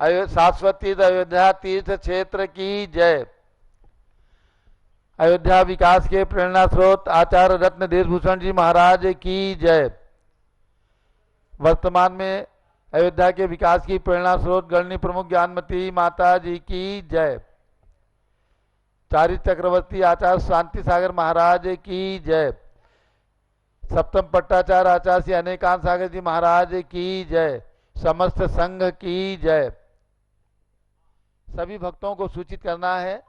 शाश्वत तीर्थ अयोध्या तीर्थ क्षेत्र की जय। अयोध्या विकास के प्रेरणा स्रोत आचार्य रत्न देशभूषण जी महाराज की जय। वर्तमान में अयोध्या के विकास की प्रेरणा स्रोत गणनी प्रमुख ज्ञानमती माता जी की जय। चारित्र चक्रवर्ती आचार्य शांति सागर महाराज की जय। सप्तम पट्टाचार्य आचार्य श्री अनेकांत सागर जी महाराज की जय। समस्त संघ की जय। सभी भक्तों को सूचित करना है,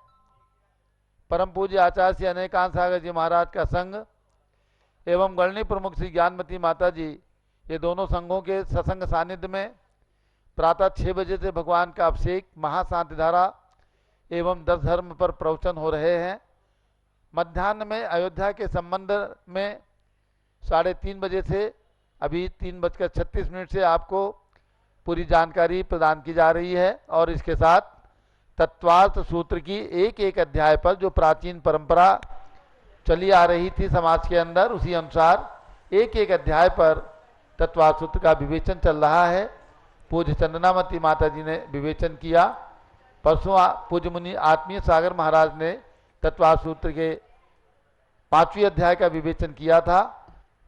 परम पूज्य आचार्य श्री अनेकांत सागर जी महाराज का संघ एवं गणनी प्रमुख श्री ज्ञानमती माता जी, ये दोनों संघों के सत्संग सानिध्य में प्रातः 6 बजे से भगवान का अभिषेक महाशांति धारा एवं 10 धर्म पर प्रवचन हो रहे हैं। मध्याह्न में अयोध्या के संबंध में 3:30 बजे से अभी 3:36 से आपको पूरी जानकारी प्रदान की जा रही है और इसके साथ तत्वार्थ सूत्र की एक एक अध्याय पर जो प्राचीन परंपरा चली आ रही थी समाज के अंदर, उसी अनुसार एक एक अध्याय पर तत्वार्थ सूत्र का विवेचन चल रहा है। पूज्य चंदनामती माता जी ने विवेचन किया। परसों पूज्य मुनि आत्मीय सागर महाराज ने तत्वार्थ सूत्र के 5वें अध्याय का विवेचन किया था।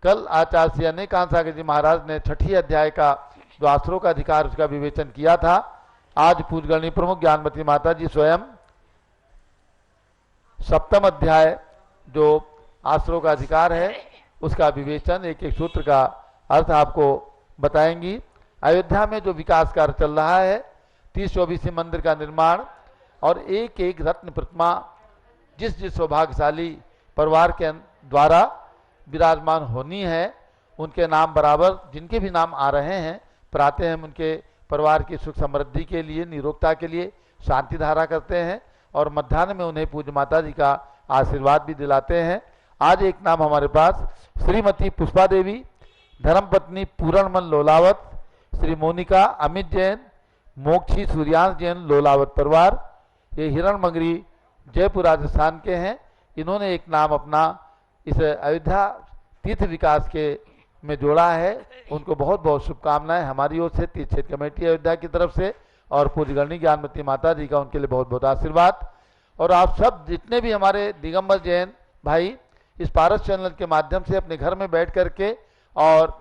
कल आचार्य श्री अनेकांत सागर जी महाराज ने 6ठे अध्याय का जो आश्रो का अधिकार उसका विवेचन किया था। आज पूज्य गणनी प्रमुख ज्ञानमती माता जी स्वयं 7वां अध्याय जो आश्रो का अधिकार है उसका विवेचन एक एक सूत्र का अर्थ आपको बताएंगी। अयोध्या में जो विकास कार्य चल रहा है, 30-24 मंदिर का निर्माण और एक एक रत्न प्रतिमा जिस जिस सौभाग्यशाली परिवार के द्वारा विराजमान होनी है, उनके नाम बराबर जिनके भी नाम आ रहे हैं प्रातः हम उनके परिवार की सुख समृद्धि के लिए, निरोगता के लिए शांति धारा करते हैं और मध्याह्न में उन्हें पूज्य माता जी का आशीर्वाद भी दिलाते हैं। आज एक नाम हमारे पास श्रीमती पुष्पा देवी, धर्मपत्नी पूरणमल लोलावत, श्री मोनिका अमित जैन, मोक्षी सूर्यांश जैन लोलावत परिवार, ये हिरणमंगरी जयपुर राजस्थान के हैं। इन्होंने एक नाम अपना इस अयोध्या तीर्थ विकास के में जोड़ा है। उनको बहुत बहुत शुभकामनाएं हमारी ओर से, तीर्थ क्षेत्र कमेटी अयोध्या की तरफ से और पूज्य गणनी ज्ञानमती माता जी का उनके लिए बहुत बहुत आशीर्वाद। और आप सब जितने भी हमारे दिगंबर जैन भाई इस पारस चैनल के माध्यम से अपने घर में बैठ करके और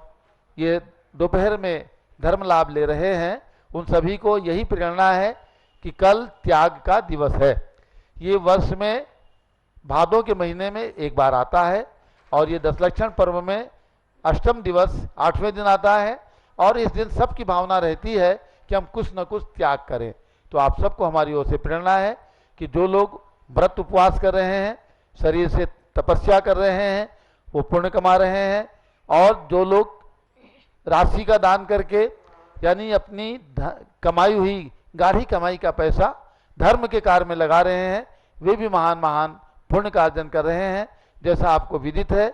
ये दोपहर में धर्म लाभ ले रहे हैं, उन सभी को यही प्रेरणा है कि कल त्याग का दिवस है। ये वर्ष में भादों के महीने में एक बार आता है और ये दशलक्षण पर्व में अष्टम दिवस 8वें दिन आता है और इस दिन सबकी भावना रहती है कि हम कुछ न कुछ त्याग करें। तो आप सबको हमारी ओर से प्रेरणा है कि जो लोग व्रत उपवास कर रहे हैं, शरीर से तपस्या कर रहे हैं, वो पुण्य कमा रहे हैं और जो लोग राशि का दान करके यानी अपनी कमाई हुई गाढ़ी कमाई का पैसा धर्म के कार्य में लगा रहे हैं, वे भी महान महान पुण्य का अर्जन कर रहे हैं। जैसा आपको विदित है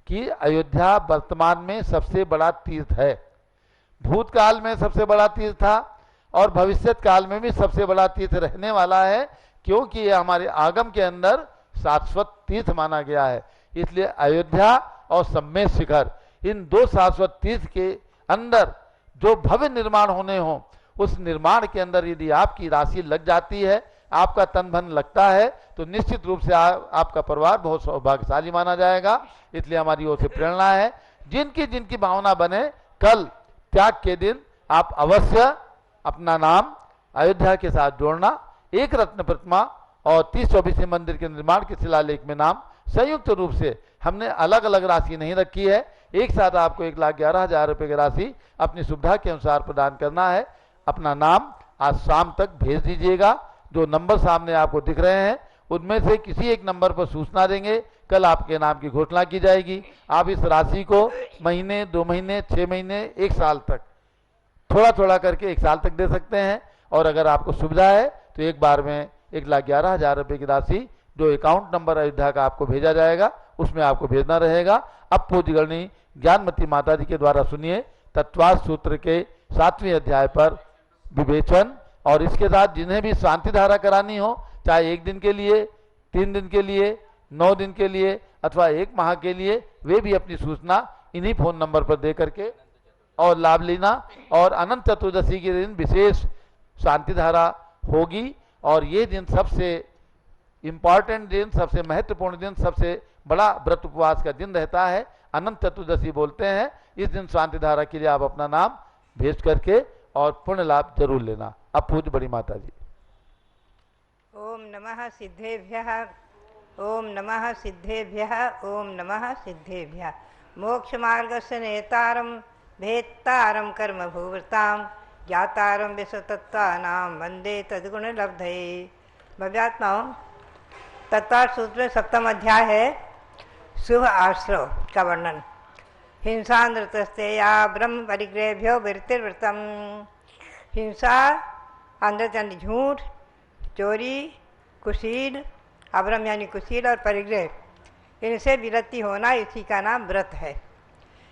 कि अयोध्या वर्तमान में सबसे बड़ा तीर्थ है, भूतकाल में सबसे बड़ा तीर्थ था और भविष्यत काल में भी सबसे बड़ा तीर्थ रहने वाला है, क्योंकि ये हमारे आगम के अंदर शाश्वत तीर्थ माना गया है। इसलिए अयोध्या और सम्मेद शिखर, इन दो शाश्वत तीर्थ के अंदर जो भव्य निर्माण होने हों, उस निर्माण के अंदर यदि आपकी राशि लग जाती है, आपका तन धन लगता है, तो निश्चित रूप से आपका परिवार बहुत सौभाग्यशाली माना जाएगा। इसलिए हमारी ओर से प्रेरणा है, जिनकी जिनकी भावना बने, कल त्याग के दिन आप अवश्य अपना नाम अयोध्या के साथ जोड़ना। एक रत्न प्रतिमा और 30-24 मंदिर के निर्माण के शिलालेख में नाम संयुक्त रूप से, हमने अलग अलग राशि नहीं रखी है, एक साथ आपको 1,11,000 रुपये की राशि अपनी सुविधा के अनुसार प्रदान करना है। अपना नाम आज शाम तक भेज दीजिएगा। जो नंबर सामने आपको दिख रहे हैं उनमें से किसी एक नंबर पर सूचना देंगे, कल आपके नाम की घोषणा की जाएगी। आप इस राशि को महीने, 2 महीने, 6 महीने, 1 साल तक थोड़ा थोड़ा करके 1 साल तक दे सकते हैं। और अगर आपको सुविधा है तो एक बार में 1,11,000 रुपये की राशि जो अकाउंट नंबर अयोध्या का आपको भेजा जाएगा उसमें आपको भेजना रहेगा। अब पूज्य गणनी ज्ञानमती माता जी के द्वारा सुनिए तत्वार्थ सूत्र के 7वें अध्याय पर विवेचन। और इसके साथ जिन्हें भी शांति धारा करानी हो, चाहे 1 दिन के लिए, 3 दिन के लिए, 9 दिन के लिए अथवा 1 माह के लिए, वे भी अपनी सूचना इन्हीं फोन नंबर पर दे करके और लाभ लेना। और अनंत चतुर्दशी के दिन विशेष शांति धारा होगी। और ये दिन सबसे इम्पॉर्टेंट दिन, सबसे महत्वपूर्ण दिन, सबसे बड़ा व्रत उपवास का दिन रहता है, अनंत चतुर्दशी बोलते हैं। इस दिन शांति धारा के लिए आप अपना नाम भेज करके और पुण्य लाभ जरूर लेना। अब पूज्य बड़ी माता जी। ओम नमः सिद्धेभ्यः, ओम नमः सिद्धेभ्यः, ओम नमः सिद्धेभ्यः। मोक्ष मार्गस्य नेतारं भेत्तारं कर्म भूवृतां ज्ञातारं विश्वतत्त्वानां वंदे तद्गुणलब्धये। भव्यात्माओं, तत्वार्थ सूत्र में 7वां अध्याय है, शुभ आश्रव का वर्णन। हिंसा नृतस्ते या ब्रह्म परिग्रहभ्यो वृत्तिर्वृतम। हिंसा अंधत यानी झूठ, चोरी, कुशील, अब्रह्म यानी कुशील और परिग्रह, इनसे विरति होना, इसी का नाम व्रत है।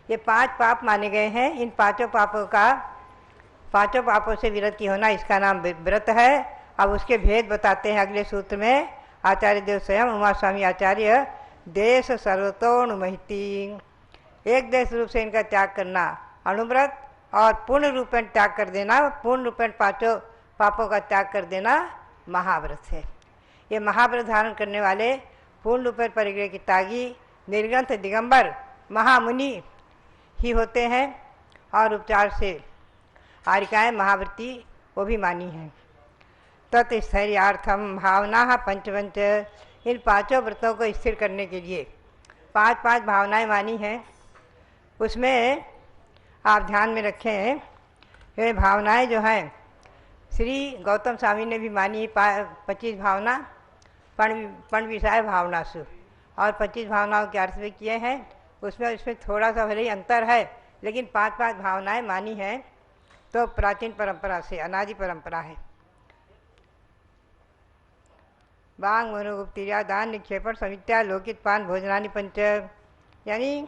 ये 5 पाप माने गए हैं। इन पांचों पापों से विरति होना, इसका नाम व्रत है। अब उसके भेद बताते हैं अगले सूत्र में आचार्य देव स्वयं। उमा स्वामी आचार्य, देश सर्वतोनुमहिति, एक देश रूप से इनका त्याग करना अनुव्रत, और पूर्ण रूपेण त्याग कर देना, पूर्ण रूपेण 5 पापों का त्याग कर देना महाव्रत है। ये महाव्रत धारण करने वाले पूर्ण रूपेण परिग्रह की त्यागी निर्ग्रंथ दिगंबर महामुनि ही होते हैं। और उपचार से आरिकाएँ महाव्रती वो भी मानी हैं। तत्स्थैर्यार्थम भावना पंचपंच, इन 5 व्रतों को स्थिर करने के लिए 5 भावनाएं मानी हैं। उसमें आप ध्यान में रखें, ये भावनाएं जो हैं श्री गौतम स्वामी ने भी मानी। 25 भावना पण विषय भावनासु, और 25 भावनाओं के अर्थ भी किए हैं। उसमें थोड़ा सा भले ही अंतर है, लेकिन 5 भावनाएं मानी हैं। तो प्राचीन परंपरा से, अनादि परंपरा है। बांग मनोगुप्तिया दान निक्षेपण समित्या लोकित पान भोजनानि पंच, यानी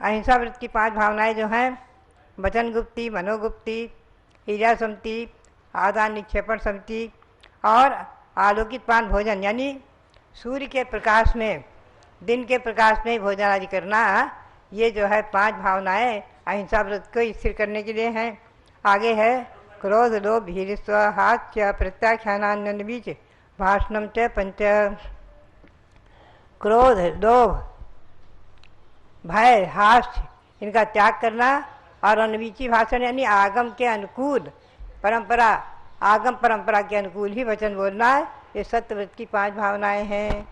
अहिंसा व्रत की 5 भावनाएं जो हैं, वचन गुप्ति, मनोगुप्ति, ईजा समिति, आदान निक्षेपण समिति और आलोकित पान भोजन, यानी सूर्य के प्रकाश में, दिन के प्रकाश में भोजन आदि करना। ये जो है 5 भावनाएं अहिंसा व्रत को स्थिर करने के लिए हैं। आगे है क्रोध लोभ भीरिस्व हास्य प्रत्याख्यानान्य बीच भाषणम च पंच। क्रोध, लोभ, भय, हास्य, इनका त्याग करना, और अनवीची भाषण यानी आगम के अनुकूल परंपरा, आगम परंपरा के अनुकूल ही वचन बोलना। ये सत्यव्रत की 5 भावनाएं हैं।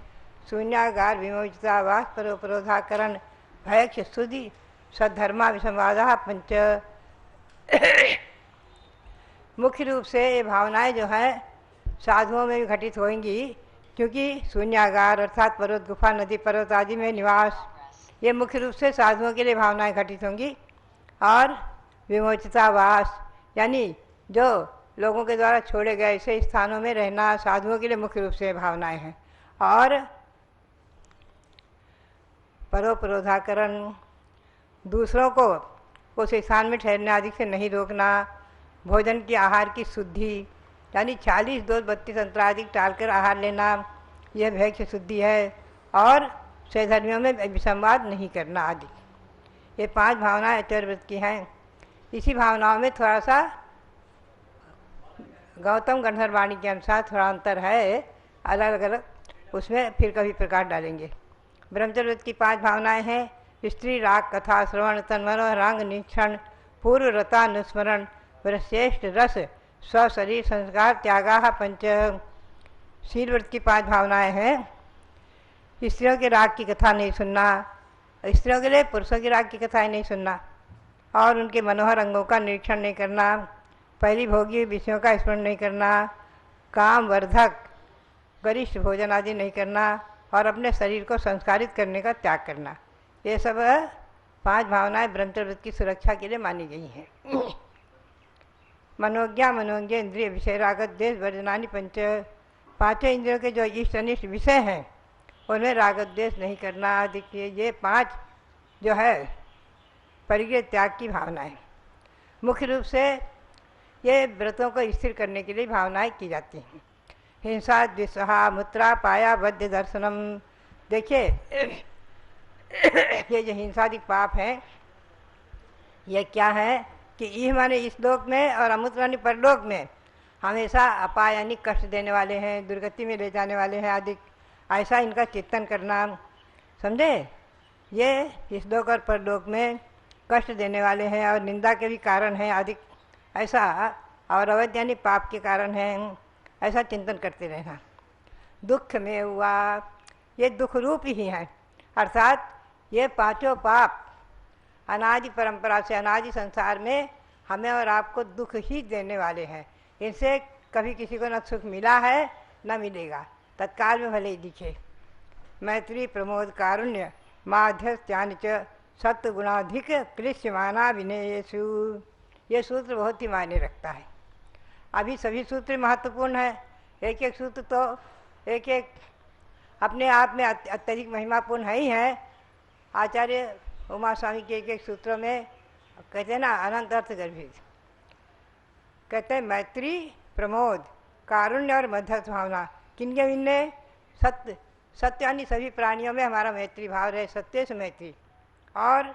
शून्यागार विमोचिता वास परोपरोधाकरण भयक्ष स्तुति सद्धर्मा विसंवादा पंच। मुख्य रूप से ये भावनाएं जो हैं साधुओं में भी घटित होंगी, क्योंकि शून्यागार अर्थात पर्वत, गुफा, नदी, पर्वत आदि में निवास, ये मुख्य रूप से साधुओं के लिए भावनाएं घटित होंगी। और विमोचितावास यानी जो लोगों के द्वारा छोड़े गए ऐसे स्थानों में रहना, साधुओं के लिए मुख्य रूप से भावनाएं हैं। और परोपरोधाकरण, दूसरों को उस स्थान में ठहरने आदि से नहीं रोकना। भोजन की, आहार की शुद्धि, यानी 40 2 32 अंतरादि टालकर आहार लेना, यह भैक्ष शुद्धि है। और सहधर्मियों में विसंवाद नहीं करना आदि, ये 5 भावनाएं आचार्यव्रत की हैं। इसी भावनाओं में थोड़ा सा गौतम गंधर्व वाणी के अनुसार थोड़ा अंतर है, अलग अलग, उसमें फिर कभी प्रकाश डालेंगे। ब्रह्मचर्यव्रत की 5 भावनाएं हैं। स्त्री राग कथा श्रवण तन्मनोरांग निरीक्षण पूर्व रतानुस्मरण श्रेष्ठ रस स्वशरीर संस्कार त्यागा पंच। शीलव्रत की 5 भावनाएं हैं। स्त्रियों के राग की कथा नहीं सुनना, स्त्रियों के लिए पुरुषों की राग की कथाएं नहीं सुनना, और उनके मनोहर अंगों का निरीक्षण नहीं करना, पहली भोगी विषयों का स्मरण नहीं करना, काम वर्धक गरिष्ठ भोजन आदि नहीं करना, और अपने शरीर को संस्कारित करने का त्याग करना। ये सब 5 भावनाएं ब्रह्मचर्यव्रत की सुरक्षा के लिए मानी गई हैं। मनोज्ञा मनोज्ञ इंद्रिय विषय रागत देश वर्जनानि पंच। 5 इंद्रियों के जो इष्ट अनिष्ट विषय हैं उनमें रागत देश नहीं करना। देखिए ये 5 जो है परिग्रह त्याग की भावनाएं। मुख्य रूप से ये व्रतों को स्थिर करने के लिए भावनाएं की जाती हैं। हिंसा द्विसहा मुत्रा पाया वध्य दर्शनम। देखिए ये जो हिंसादिक पाप हैं ये क्या है? कि इह माने इस लोक में और अमुत माने परलोक में हमेशा अपाय यानी कष्ट देने वाले हैं, दुर्गति में ले जाने वाले हैं आदि, ऐसा इनका चिंतन करना। समझे? ये इस लोक और परलोक में कष्ट देने वाले हैं और निंदा के भी कारण हैं आदि, ऐसा, और अवैध यानी पाप के कारण हैं, ऐसा चिंतन करते रहना। दुख में हुआ, ये दुख रूप ही हैं, अर्थात ये पांचों पाप अनादि परंपरा से अनादि संसार में हमें और आपको दुख ही देने वाले हैं। इनसे कभी किसी को न सुख मिला है न मिलेगा, तत्काल में भले ही दिखे। मैत्री प्रमोद कारुण्य माध्यस्थ्यान च सत्य गुणाधिक क्लिश्यमाना विनयेषु, ये सूत्र बहुत ही मायने रखता है। अभी सभी सूत्र महत्वपूर्ण है, एक एक सूत्र तो एक एक अपने आप में अत्यधिक महिमापूर्ण है ही है। आचार्य उमा स्वामी के एक एक सूत्रों में कहते हैं ना, अनंत अर्थ गर्भित, कहते हैं मैत्री प्रमोद कारुण्य और मध्यस्थ भावना, किनके विनय? सत्य, सत्य यानी सभी प्राणियों में हमारा मैत्री भाव रहे, सत्य से मैत्री, और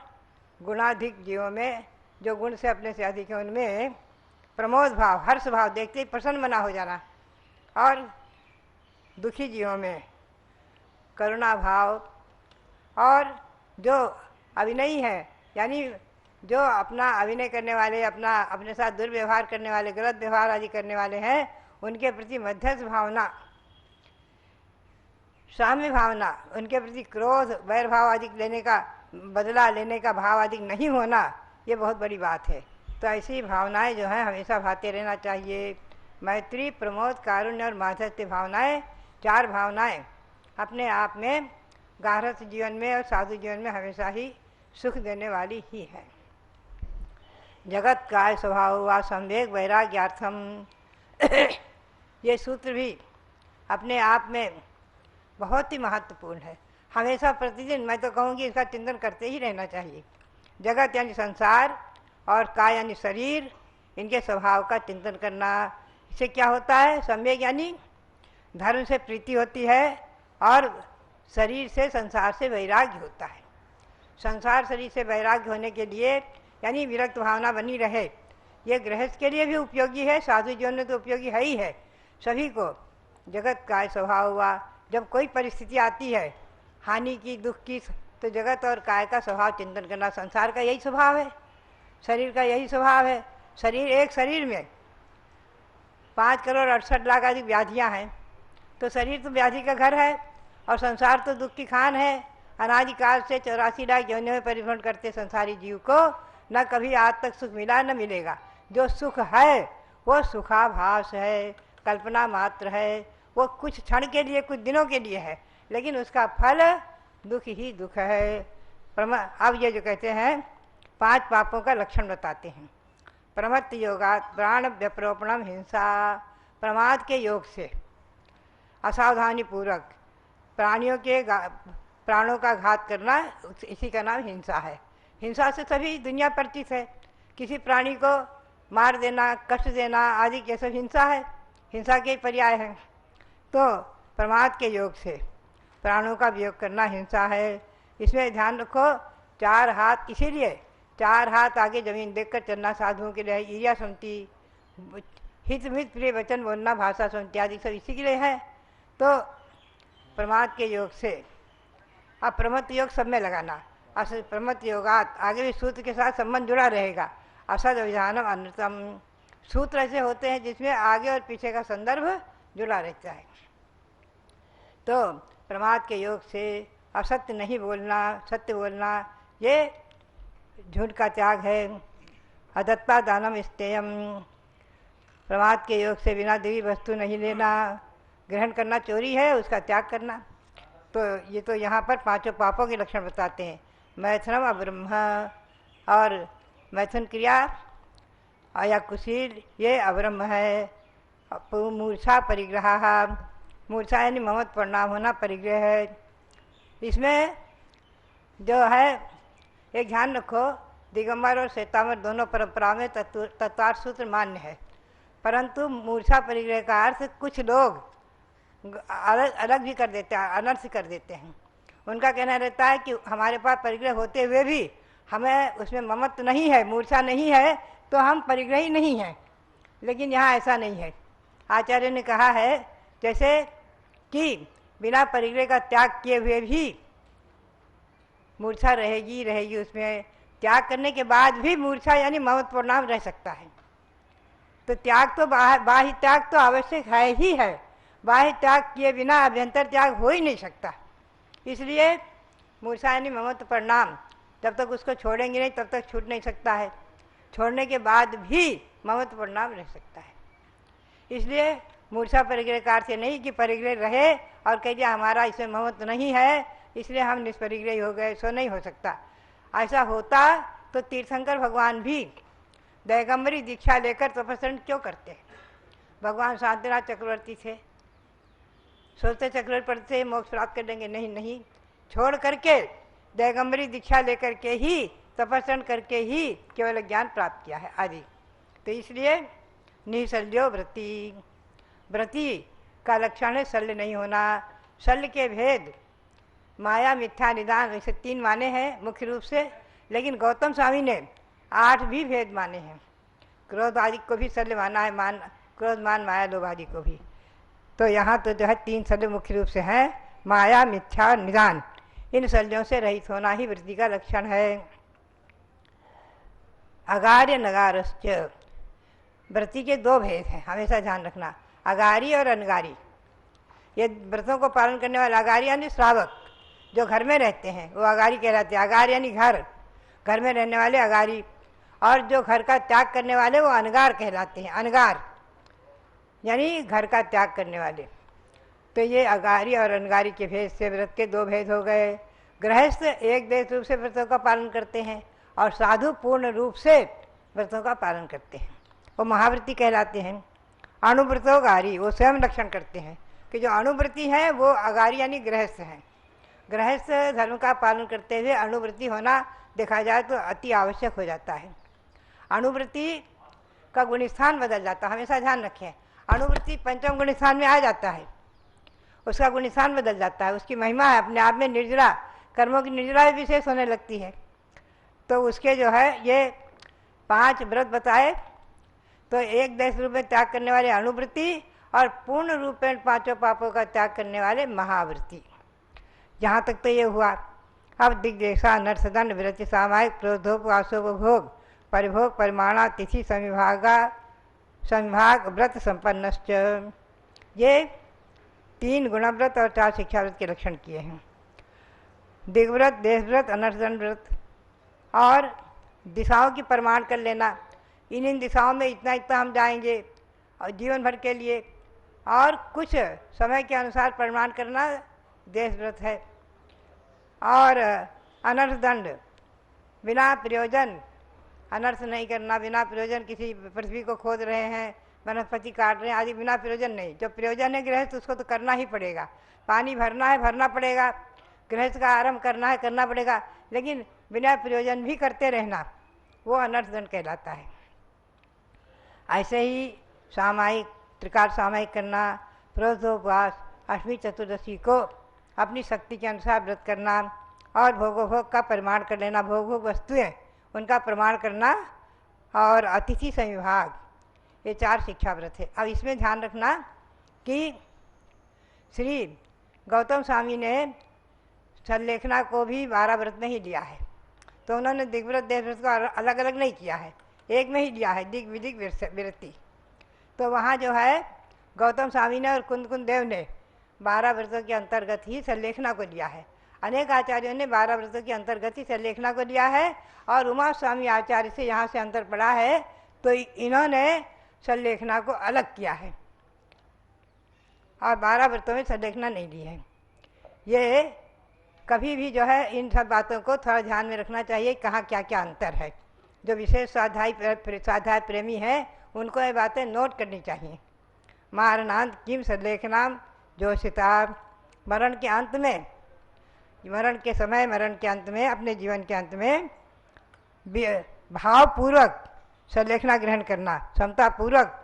गुणाधिक जीवों में जो गुण से अपने से अधिक है उनमें प्रमोद भाव, हर्ष भाव, देखते ही प्रसन्न मना हो जाना, और दुखी जीवों में करुणा भाव, और जो अभिनयी है यानी जो अपना अभिनय करने वाले, अपना अपने साथ दुर्व्यवहार करने वाले, गलत व्यवहार आदि करने वाले हैं, उनके प्रति मध्यस्थ भावना, साम्य भावना, उनके प्रति क्रोध वैर भाव आदि लेने का, बदला लेने का भाव आदि नहीं होना, ये बहुत बड़ी बात है। तो ऐसी भावनाएं जो हैं हमेशा भाते रहना चाहिए। मैत्री प्रमोद कारुण्य और माधुर्य भावनाएं, चार भावनाएं अपने आप में गारहस्थ जीवन में और साधु जीवन में हमेशा ही सुख देने वाली ही है। जगत काय स्वभाव व संवेग वैराग्यार्थम, ये सूत्र भी अपने आप में बहुत ही महत्वपूर्ण है। हमेशा प्रतिदिन मैं तो कहूँगी इसका चिंतन करते ही रहना चाहिए। जगत यानी संसार और काय यानी शरीर, इनके स्वभाव का चिंतन करना। इससे क्या होता है? संवेग यानी धर्म से प्रीति होती है और शरीर से, संसार से वैराग्य होता है। संसार शरीर से वैराग्य होने के लिए यानी विरक्त भावना बनी रहे, ये गृहस्थ के लिए भी उपयोगी है, साधु जीवन में तो उपयोगी है ही है सभी को। जगत काय स्वभाव हुआ, जब कोई परिस्थिति आती है हानि की, दुख की, तो जगत और काय का स्वभाव चिंतन करना। संसार का यही स्वभाव है, शरीर का यही स्वभाव है। शरीर, एक शरीर में 5,68,00,000 आदि व्याधियाँ हैं, तो शरीर तो व्याधि का घर है और संसार तो दुख की खान है। अनादिकाल से 84 लाख योनियों में परिभ्रमण करते संसारी जीव को न कभी आज तक सुख मिला न मिलेगा। जो सुख है वो सुखाभास है, कल्पना मात्र है, वो कुछ क्षण के लिए, कुछ दिनों के लिए है, लेकिन उसका फल दुख ही दुख है। अब ये जो कहते हैं 5 पापों का लक्षण बताते हैं। प्रमत्त योगात् प्राण व्यप्रोपणम हिंसा, प्रमाद के योग से असावधानी पूर्वक प्राणियों के प्राणों का घात करना, इसी का नाम हिंसा है। हिंसा से सभी दुनिया परिचित है, किसी प्राणी को मार देना, कष्ट देना आदि ये सब हिंसा है, हिंसा के पर्याय हैं। तो प्रमाद के योग से प्राणों का वियोग करना हिंसा है। इसमें ध्यान रखो, 4 हाथ, इसीलिए 4 हाथ आगे जमीन देखकर चलना साधुओं के लिए है। ईर्ष्या सुनती, हित मित प्रिय वचन बोलना, भाषा सुनती आदि सब इसी के लिए है। तो प्रमाद के योग से, अब प्रमत्त योग सब में लगाना। असद प्रमत्त योगात, आगे भी सूत्र के साथ संबंध जुड़ा रहेगा। असद विधानम अनृतम, सूत्र ऐसे होते हैं जिसमें आगे और पीछे का संदर्भ जुड़ा रहता है। तो प्रमाद के योग से असत्य नहीं बोलना, सत्य बोलना, ये झूठ का त्याग है। अदत्ता दानम स्तेयम, प्रमाद के योग से बिना देवी वस्तु नहीं लेना, ग्रहण करना चोरी है, उसका त्याग करना। तो ये तो यहाँ पर 5 पापों के लक्षण बताते हैं। मैथुनम अब्रह्म, और मैथुन क्रिया या कुशील ये अब्रह्म है। मूर्छा परिग्रह, मूर्छा यानी ममत परिणाम होना परिग्रह है। इसमें जो है एक ध्यान रखो, दिगंबर और श्वेतांबर दोनों परंपरा में तत्वार्थ सूत्र मान्य है, परंतु मूर्छा परिग्रह का अर्थ कुछ लोग अलग भी कर देते हैं, अनर्थ कर देते हैं। उनका कहना रहता है कि हमारे पास परिग्रह होते हुए भी हमें उसमें ममत्व नहीं है, मूर्छा नहीं है, तो हम परिग्रही नहीं हैं। लेकिन यहाँ ऐसा नहीं है। आचार्य ने कहा है जैसे कि बिना परिग्रह का त्याग किए हुए भी मूर्छा रहेगी रहेगी, उसमें त्याग करने के बाद भी मूर्छा यानी ममत्व परिणाम रह सकता है। तो त्याग तो बाह्य त्याग तो आवश्यक है ही है, बाह्य त्याग किए बिना अभ्यंतर त्याग हो ही नहीं सकता। इसलिए मूर्छा यानी ममत्व परिणाम जब तक उसको छोड़ेंगे नहीं तब तक छूट नहीं सकता है, छोड़ने के बाद भी ममत्व परिणाम रह सकता है। इसलिए मूर्छा परिग्रह का अर्थ नहीं कि परिग्रह रहे और कह दिया हमारा इसमें ममत्व नहीं है इसलिए हम निष्परिग्रही हो गए, सो नहीं हो सकता। ऐसा होता तो तीर्थंकर भगवान भी दैगंबरी दीक्षा लेकर तपस्या क्यों करते हैं? भगवान शांतिनाथ चक्रवर्ती थे, सोचते चक्रवर्ती पढ़ते मोक्ष प्राप्त कर लेंगे, नहीं नहीं, छोड़ करके दैगंबरी दीक्षा लेकर के ही तपस्या करके ही केवल ज्ञान प्राप्त किया है आदि। तो इसलिए निशल्यो व्रति, व्रति का लक्षण है शल्य नहीं होना। शल्य के भेद माया मिथ्या निदान ऐसे 3 माने हैं मुख्य रूप से, लेकिन गौतम स्वामी ने 8 भी भेद माने हैं। क्रोध आदि को भी शल्य माना है, क्रोध मान माया लोभ आदि को भी। तो यहाँ तो जो है 3 शल्य मुख्य रूप से हैं, माया मिथ्या निदान। इन शल्यों से रहित होना ही वृत्ति का लक्षण है। अगार्य नगारश्च, व्रति के 2 भेद हैं, हमेशा ध्यान रखना, अगारी और अनगारी। ये व्रतों को पालन करने वाले अगारी यानी श्रावक जो घर में रहते हैं वो अगारी कहलाते हैं। अगार यानी घर में रहने वाले अगारी, और जो घर का त्याग करने वाले वो अनगार कहलाते हैं। अनगार यानी घर का त्याग करने वाले। तो ये अगारी और अनगारी के भेद से व्रत के 2 भेद हो गए। गृहस्थ एक देश रूप से व्रतों का पालन करते हैं और साधु पूर्ण रूप से व्रतों का पालन करते हैं, वो महाव्रती कहलाते हैं। अणुव्रतोगारी वो स्वयं लक्षण करते हैं कि जो अणुव्रती है वो अगारी यानी गृहस्थ हैं। गृहस्थ धर्म का पालन करते हुए अणुव्रती होना देखा जाए तो अति आवश्यक हो जाता है। अणुव्रती का गुणस्थान बदल जाता है, हमेशा ध्यान रखें। अणुव्रती पंचम गुणस्थान में आ जाता है, उसका गुणस्थान बदल जाता है, उसकी महिमा है अपने आप में। निर्जरा कर्मों की निर्जरा विशेष होने लगती है। तो उसके जो है ये 5 व्रत बताए। तो एक देश रूप में त्याग करने वाले अणुव्रती और पूर्ण रूप में 5 पापों का त्याग करने वाले महाव्रती। यहाँ तक तो ये हुआ। अब दिग्देशा नरसदंड विरति सामायिक क्रोधोपवासोपभोग परिभोग परिमाणा तिथि संविभाग व्रत संपन्नश्च, ये 3 गुणव्रत और 4 शिक्षाव्रत के लक्षण किए हैं। दिग्व्रत, देशव्रत, अनर्थदंड व्रत और दिशाओं की प्रमाण कर लेना। इन दिशाओं में इतना इतना हम जाएंगे और जीवन भर के लिए, और कुछ समय के अनुसार प्रमाण करना देश व्रत है। और अनर्थ दंड, बिना प्रयोजन अनर्थ नहीं करना, बिना प्रयोजन किसी पृथ्वी को खोद रहे हैं, वनस्पति काट रहे हैं आदि, बिना प्रयोजन नहीं। जो प्रयोजन है गृहस्थ उसको तो करना ही पड़ेगा। पानी भरना है भरना पड़ेगा, गृहस्थ का आरंभ करना है करना पड़ेगा, लेकिन बिना प्रयोजन भी करते रहना वो अनर्थ दंड कहलाता है। ऐसे ही सामायिक, त्रिकाल सामायिक करना, प्रोधोपवास, अष्टमी चतुर्दशी को अपनी शक्ति के अनुसार व्रत करना, और भोगोभोग का प्रमाण कर लेना, भोग वस्तुएं उनका प्रमाण करना, और अतिथि संविभाग, ये 4 शिक्षा व्रत है। अब इसमें ध्यान रखना कि श्री गौतम स्वामी ने संलेखना को भी 12 व्रत में ही लिया है। तो उन्होंने दिग्व्रत देशव्रत को अलग अलग नहीं किया है, एक में ही लिया है, दिग विदिग विरति। तो वहाँ जो है गौतम स्वामी ने और कुंद देव ने 12 व्रतों के अंतर्गत ही संलेखना को लिया है। अनेक आचार्यों ने 12 व्रतों के अंतर्गत ही संलेखना को लिया है, और उमा स्वामी आचार्य से यहाँ से अंतर पड़ा है, तो इन्होंने संलेखना को अलग किया है और 12 व्रतों में संलेखना नहीं ली है। ये कभी भी जो है इन सब बातों को थोड़ा ध्यान में रखना चाहिए, कहाँ क्या क्या अंतर है। जो विशेष स्वाध्याय प्रेमी हैं उनको ये बातें नोट करनी चाहिए। मारणांत किम संलेखनाम जोशिता, मरण के अंत में, मरण के समय, मरण के अंत में, अपने जीवन के अंत में भावपूर्वक संलेखना ग्रहण करना, क्षमता पूर्वक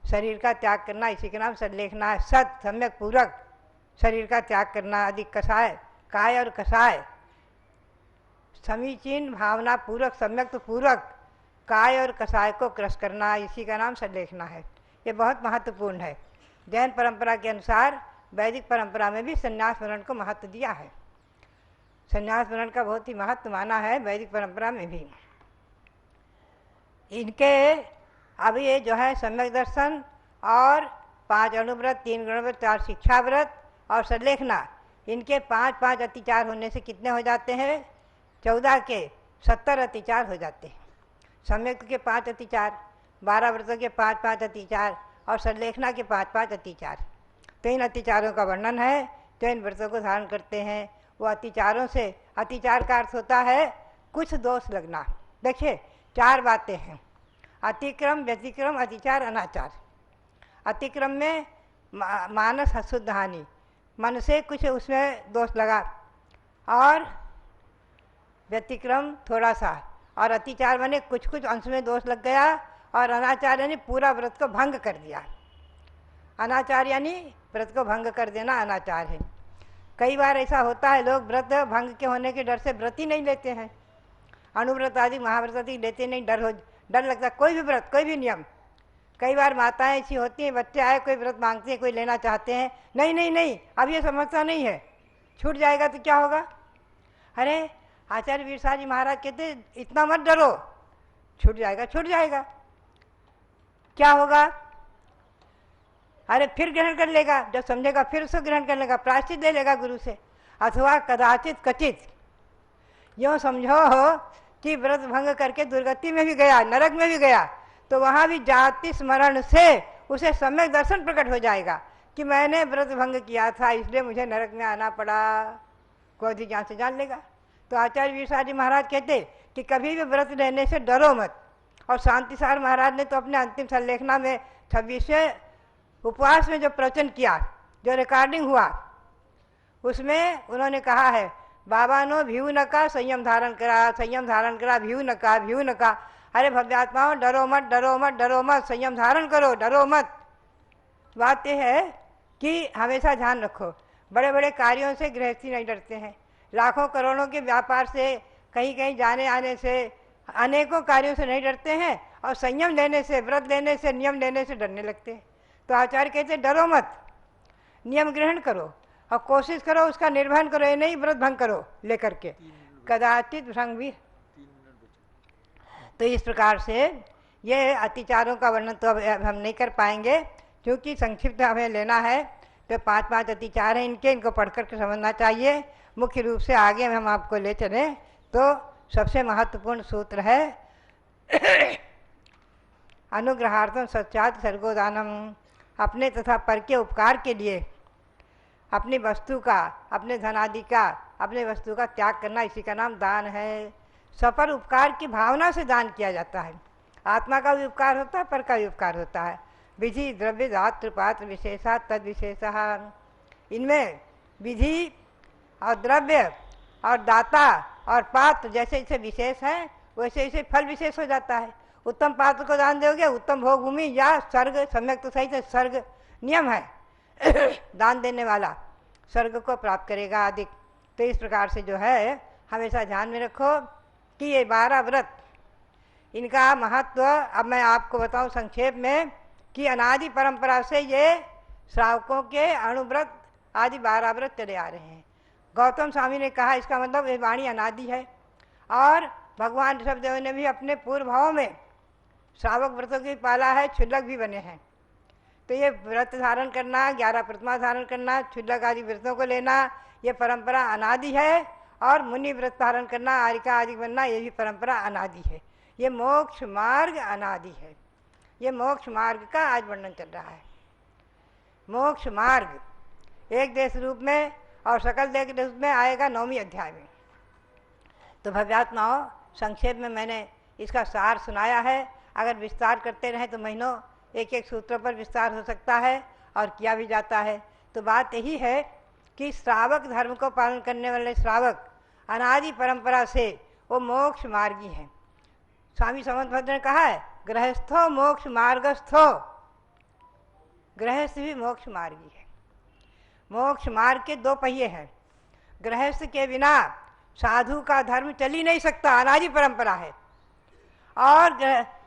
शरीर का त्याग करना, इसी के नाम संलेखना है। सत सम्यक पूर्वक शरीर का त्याग करना, अधिक कषाय, काय और कषाय, समीचीन भावना पूर्वक, सम्यक पूर्वक काय और कसाय को क्रश करना, इसी का नाम संलेखना है। ये बहुत महत्वपूर्ण है। जैन परंपरा के अनुसार वैदिक परंपरा में भी संन्यास वर्ण को महत्व दिया है। संन्यास वर्ण का बहुत ही महत्व माना है वैदिक परंपरा में भी। इनके अब ये जो है सम्यक दर्शन और 5 अणुव्रत, 3 गणव्रत, 4 शिक्षाव्रत और संलेखना, इनके 5-5 अतिचार होने से कितने हो जाते हैं? 14 के 70 अतिचार हो जाते हैं। सम्यक के 5 अतिचार, 12 व्रतों के 5-5 अतिचार और संलेखना के 5-5 अतिचार। तो इन अतिचारों का वर्णन है जो इन व्रतों को धारण करते हैं। वो अतिचारों से, अतिचार का अर्थ होता है कुछ दोष लगना। देखिए 4 बातें हैं: अतिक्रम, व्यतिक्रम, अतिचार, अनाचार। अतिक्रम में मानस अशुद्ध हानि, मन से कुछ उसमें दोष लगा, और व्यतिक्रम थोड़ा सा, और अतिचार माने कुछ कुछ अंश में दोष लग गया, और अनाचार यानी पूरा व्रत को भंग कर दिया। अनाचार यानी व्रत को भंग कर देना अनाचार है। कई बार ऐसा होता है, लोग व्रत भंग के होने के डर से व्रत ही नहीं लेते हैं। अणुव्रत आदि, महाव्रत आदि लेते नहीं, डर लगता। कोई भी व्रत, कोई भी नियम। कई बार माताएं ऐसी होती हैं, बच्चे आए कोई व्रत मांगते हैं, कोई लेना चाहते हैं, नहीं नहीं नहीं, अब ये समझता नहीं है, छूट जाएगा तो क्या होगा। अरे आचार्य वीरसार जी महाराज कहते इतना मत डरो, छूट जाएगा, छूट जाएगा, क्या होगा? अरे फिर ग्रहण कर लेगा, जब समझेगा फिर उसको ग्रहण कर लेगा, प्रायश्चित ले लेगा गुरु से। अथवा कदाचित कचित यूँ समझो हो कि व्रत भंग करके दुर्गति में भी गया, नरक में भी गया, तो वहाँ भी जाति स्मरण से उसे सम्यक दर्शन प्रकट हो जाएगा कि मैंने व्रत भंग किया था, इसलिए मुझे नरक में आना पड़ा। कोई जान से जान लेगा। तो आचार्य वीरसार जी महाराज कहते कि कभी भी व्रत लेने से डरो मत। और शांतिसार महाराज ने तो अपने अंतिम संलेखना में 26वें उपवास में जो प्रवचन किया, जो रिकॉर्डिंग हुआ, उसमें उन्होंने कहा है, बाबा नो भीव न का संयम धारण करा, संयम धारण करा, भीव न का, भीव न का। अरे भव्यात्माओं, डरो मत, डरो मत, डरो मत, संयम धारण करो, डरो मत। बात यह है कि हमेशा ध्यान रखो, बड़े बड़े कार्यों से गृहस्थी नहीं डरते हैं। लाखों करोड़ों के व्यापार से, कहीं कहीं जाने आने से, अनेकों कार्यों से नहीं डरते हैं, और संयम लेने से, व्रत लेने से, नियम लेने से डरने लगते हैं। तो आचार्य कहते हैं डरो मत, नियम ग्रहण करो और कोशिश करो उसका निर्वहन करो, ये नहीं व्रत भंग करो लेकर के कदाचित भंग भी। तो इस प्रकार से ये अतिचारों का वर्णन तो अब हम नहीं कर पाएंगे, क्योंकि संक्षिप्त हमें लेना है। तो 5-5 अतिचार हैं इनके, इनको पढ़ करके समझना चाहिए। मुख्य रूप से आगे हम आपको ले चलें तो सबसे महत्वपूर्ण सूत्र है अनुग्रहार्थम सच्चात सर्गोदानम। अपने तथा पर के उपकार के लिए अपनी वस्तु का, अपने धन आदि का, अपने वस्तु का त्याग करना, इसी का नाम दान है। सपर उपकार की भावना से दान किया जाता है। आत्मा का भी उपकार होता है, पर का भी उपकार होता है। विधि द्रव्य दात्र पात्र विशेषा तद विशेषः। इनमें विधि और द्रव्य और दाता और पात्र जैसे जैसे विशेष हैं, वैसे वैसे फल विशेष हो जाता है। उत्तम पात्र को दान दोगे, उत्तम भोग भूमि या स्वर्ग, सम्यक तो सही से स्वर्ग नियम है दान देने वाला स्वर्ग को प्राप्त करेगा अधिक। तो इस प्रकार से जो है हमेशा ध्यान में रखो कि ये 12 व्रत, इनका महत्व अब मैं आपको बताऊं संक्षेप में कि अनादि परंपरा से ये श्रावकों के अणुव्रत आदि 12 व्रत चले आ रहे हैं। गौतम स्वामी ने कहा इसका मतलब ये वाणी अनादि है, और भगवान ऋषभदेव ने भी अपने पूर्व भावों में श्रावक व्रतों की पाला है, क्षुल्लक भी बने हैं। तो ये व्रत धारण करना, 11 प्रतिमा धारण करना, क्षुल्लक आदि व्रतों को लेना, ये परंपरा अनादि है। और मुनि व्रत धारण करना, आरिका आदि बनना, ये भी परंपरा अनादि है। ये मोक्ष मार्ग अनादि है। ये मोक्ष मार्ग का आज वर्णन चल रहा है। मोक्ष मार्ग एक देश रूप में और सकल देश रूप में आएगा 9वें अध्याय में। तो भव्यात्माओं, संक्षेप में मैंने इसका सार सुनाया है। अगर विस्तार करते रहें तो महीनों एक एक सूत्र पर विस्तार हो सकता है और किया भी जाता है। तो बात यही है कि श्रावक धर्म को पालन करने वाले श्रावक अनादि परंपरा से वो मोक्ष मार्गी हैं। स्वामी समर्थभद्र ने कहा है, गृहस्थो मोक्ष मार्गस्थो। गृहस्थ भी मोक्ष मार्गी है। मोक्ष मार्ग के 2 पहिए हैं। गृहस्थ के बिना साधु का धर्म चल ही नहीं सकता, अनादि परंपरा है। और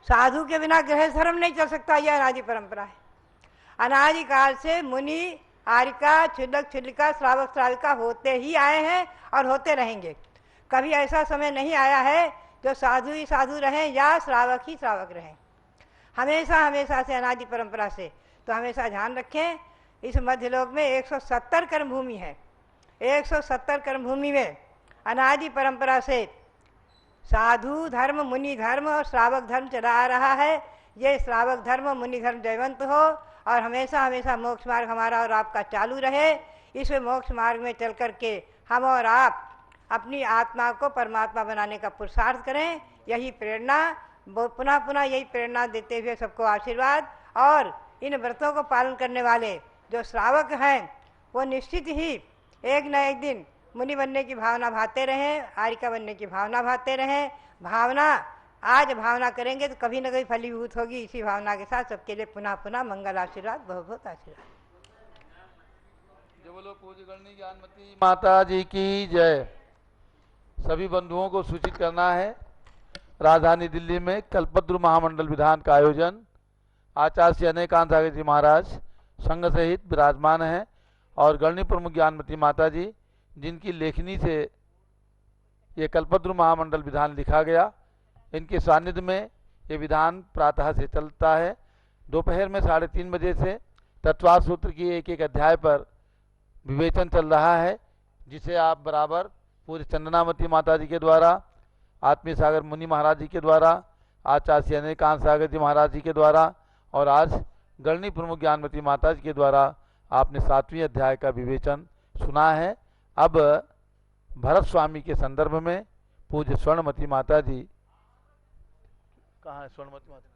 साधु के बिना गृह धर्म नहीं चल सकता, यह अनादि परंपरा है। अनादि काल से मुनि, आर्यिका, क्षुद्रक, क्षुद्रिका, श्रावक, श्राविका होते ही आए हैं और होते रहेंगे। कभी ऐसा समय नहीं आया है जो साधु ही साधु रहें या श्रावक ही श्रावक रहें। हमेशा हमेशा से अनादि परंपरा से। तो हमेशा ध्यान रखें, इस मध्यलोक में 170 कर्म भूमि है। 170 कर्म भूमि में अनादि परंपरा से साधु धर्म, मुनि धर्म और श्रावक धर्म चला आ रहा है। ये श्रावक धर्म, मुनि धर्म जयवंत हो और हमेशा हमेशा मोक्ष मार्ग हमारा और आपका चालू रहे। इस मोक्ष मार्ग में चल कर के हम और आप अपनी आत्मा को परमात्मा बनाने का पुरुषार्थ करें। यही प्रेरणा, पुनः पुनः यही प्रेरणा देते हुए सबको आशीर्वाद। और इन व्रतों को पालन करने वाले जो श्रावक हैं वो निश्चित ही एक न एक दिन मुनि बनने की भावना भाते रहें, आर्यिका बनने की भावना भाते रहें। भावना आज भावना करेंगे तो कभी न कभी फलीभूत होगी। इसी भावना के साथ सबके लिए पुनः पुनः मंगल आशीर्वाद, बहुत बहुत आशीर्वाद। जय बोलो पूज्य गणनी ज्ञानमती माता जी की जय। सभी बंधुओं को सूचित करना है, राजधानी दिल्ली में कल्पद्रु महामंडल विधान का आयोजन आचार्य श्री अनेकांत सागर जी महाराज संघ सहित विराजमान हैं और गणनी प्रमुख ज्ञानमती माता जी, जिनकी लेखनी से ये कल्पद्रु महामंडल विधान लिखा गया, इनके सानिध्य में ये विधान प्रातः से चलता है। दोपहर में 3:30 बजे से तत्वार्थ सूत्र की एक एक अध्याय पर विवेचन चल रहा है, जिसे आप बराबर पूज्य चंदनावती माता जी के द्वारा, आत्मीय सागर मुनि महाराज जी के द्वारा, आचार्य श्री अनेकांत सागर जी महाराज जी के द्वारा और आज गणनी प्रमुख ज्ञानमती माता जी के द्वारा आपने 7वें अध्याय का विवेचन सुना है। अब भरत स्वामी के संदर्भ में पूज्य स्वर्णमती माता जी, कहाँ है स्वर्णमती माता?